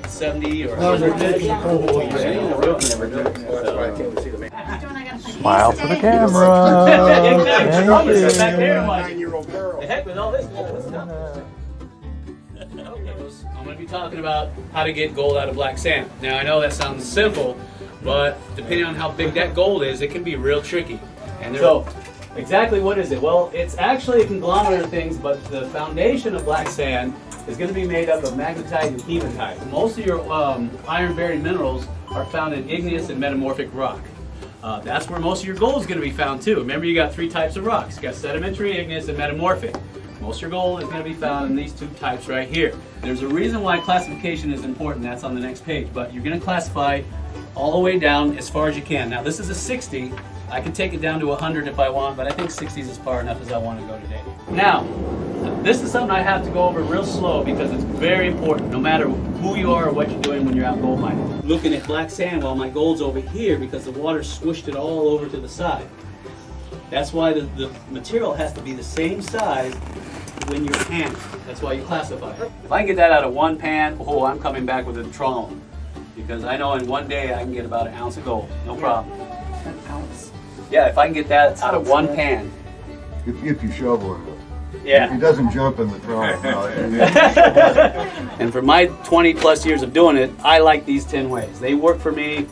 like 70 or 100. Smile for the camera. Thank you. Back there, the heck with all this stuff. I'm going to be talking about how to get gold out of black sand. Now I know that sounds simple, but depending on how big that gold is, it can be real tricky. And so, exactly what is it? Well, it's actually a conglomerate of things, but the foundation of black sand is going to be made up of magnetite and hematite. Most of your iron-bearing minerals are found in igneous and metamorphic rock. That's where most of your gold is going to be found too. Remember, you got three types of rocks. You got sedimentary, igneous, and metamorphic. Most of your gold is going to be found in these two types right here. There's a reason why classification is important. That's on the next page. But you're going to classify all the way down as far as you can. Now, this is a 60. I can take it down to 100 if I want, but I think 60 is as far enough as I want to go today. Now, this is something I have to go over real slow because it's very important, no matter who you are or what you're doing when you're out gold mining. Looking at black sand while my gold's over here because the water squished it all over to the side. That's why the material has to be the same size when you're panning. That's why you classify it. If I can get that out of one pan, oh, I'm coming back with a trolley. Because I know in one day I can get about an ounce of gold. No problem. An ounce? Yeah, if I can get that out of one pan. If you shovel it. Yeah. He doesn't jump in the trough. And for my 20 plus years of doing it, I like these 10 ways. They work for me.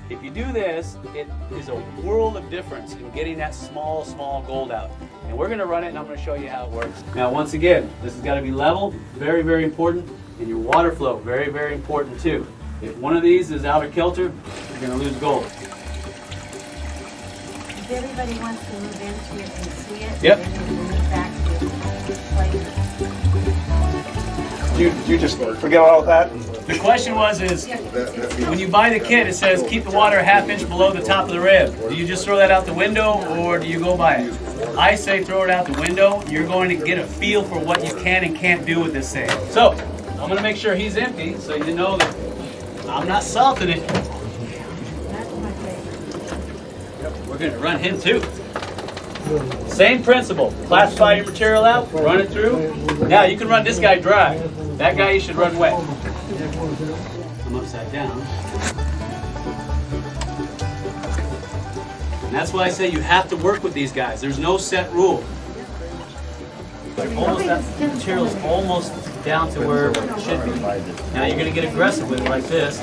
If you do this, it is a world of difference in getting that small gold out. And we're going to run it and I'm going to show you how it works. Now once again, this has got to be level, very, very important. And your water flow, very, very important too. If one of these is out of kilter, you're going to lose gold. If everybody wants to move into it and see it, yep. then you move back to You just forget all of that? The question is when you buy the kit, it says keep the water a half-inch below the top of the rib. Do you just throw that out the window or do you go by it? I say throw it out the window. You're going to get a feel for what you can and can't do with this thing. So, I'm going to make sure he's empty so you know that I'm not salting it. We're going to run him too. Same principle. Classify your material out, run it through. Now you can run this guy dry. That guy you should run wet. I'm upside down. And that's why I say you have to work with these guys. There's no set rule. That material is almost down to where it should be. Now you're going to get aggressive with it like this.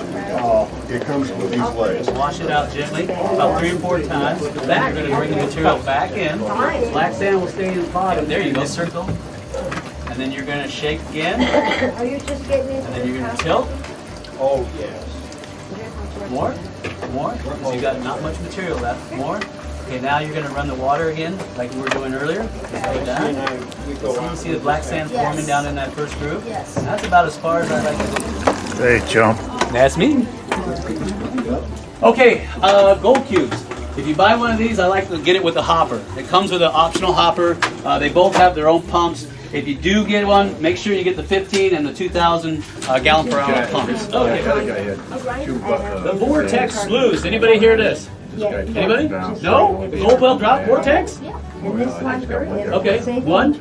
It comes with these legs. Wash it out gently, about 3 or 4 times. Then you're going to bring the material back in. Black sand will stay in the bottom. There you go, circle. And then you're going to shake again. Are you just getting into And then you're going to tilt. Oh, yes. More. Because you've got not much material left. More. Okay, now you're going to run the water again, like we were doing earlier. Like that. So you see the black sand forming down in that first groove? Yes. That's about as far as I like to do. Hey, chump. That's me. Okay, gold cubes. If you buy one of these, I like to get it with a hopper. It comes with an optional hopper. They both have their own pumps. If you do get one, make sure you get the 15 and the 2,000 gallon per hour pumps. Okay. The Vortex sluice. Anybody hear this? Anybody? No? Gold well drop Vortex? And this one? Okay,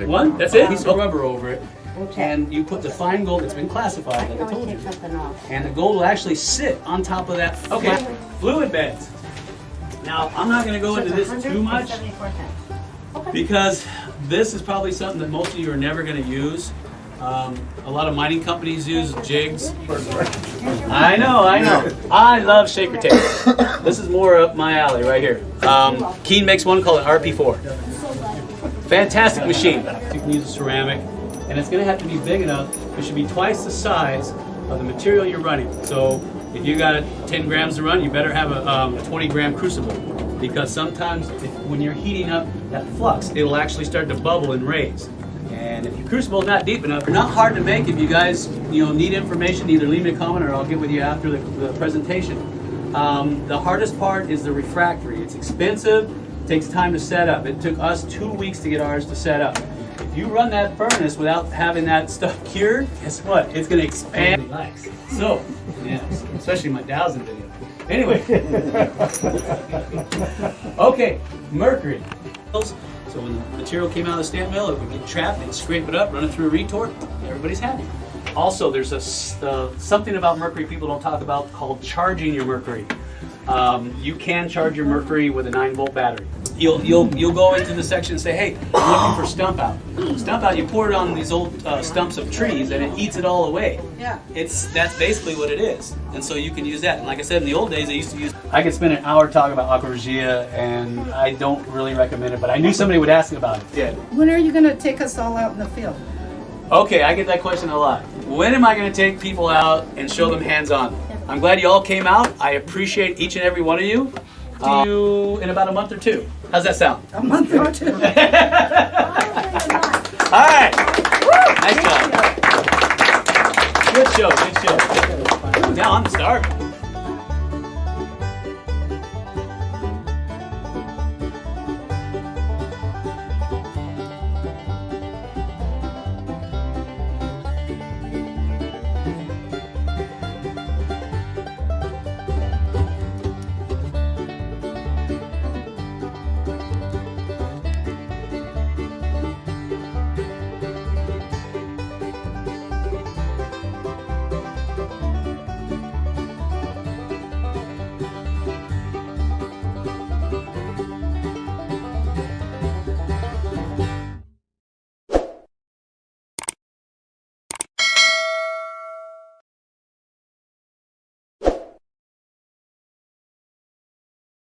one. That's it. Piece of rubber over it. And you put the fine gold that's been classified, like I told you. And the gold will actually sit on top of that. Okay, fluid beds. Now, I'm not going to go into this too much because this is probably something that most of you are never going to use. A lot of mining companies use jigs. I know. I love shaker tape. This is more up my alley right here. Keen makes one called an RP4. Fantastic machine. You can use a ceramic. And it's going to have to be big enough. It should be twice the size of the material you're running. So if you got 10 grams to run, you better have a 20-gram crucible. Because sometimes when you're heating up that flux, it'll actually start to bubble and raise. And if your crucible is not deep enough, they're not hard to make. If you guys need information, either leave me a comment or I'll get with you after the presentation. The hardest part is the refractory. It's expensive, it takes time to set up. It took us 2 weeks to get ours to set up. If you run that furnace without having that stuff cured, guess what? It's going to expand. Relax. So, yeah, especially my dowsing video. Anyway. Okay, mercury. So when the material came out of the stamp mill, it would get trapped, they'd scrape it up, run it through a retort, everybody's happy. Also, there's something about mercury people don't talk about called charging your mercury. You can charge your mercury with a 9-volt battery. You'll go into the section and say, hey, I'm looking for stump out. Stump out, you pour it on these old stumps of trees and it eats it all away. Yeah. That's basically what it is. And so you can use that. And like I said, in the old days, I could spend an hour talking about aqua regia, and I don't really recommend it, but I knew somebody would ask about it. Yeah. When are you going to take us all out in the field? Okay, I get that question a lot. When am I going to take people out and show them hands-on? I'm glad you all came out. I appreciate each and every one of you. See you in about a month or two. How's that sound? A month or two.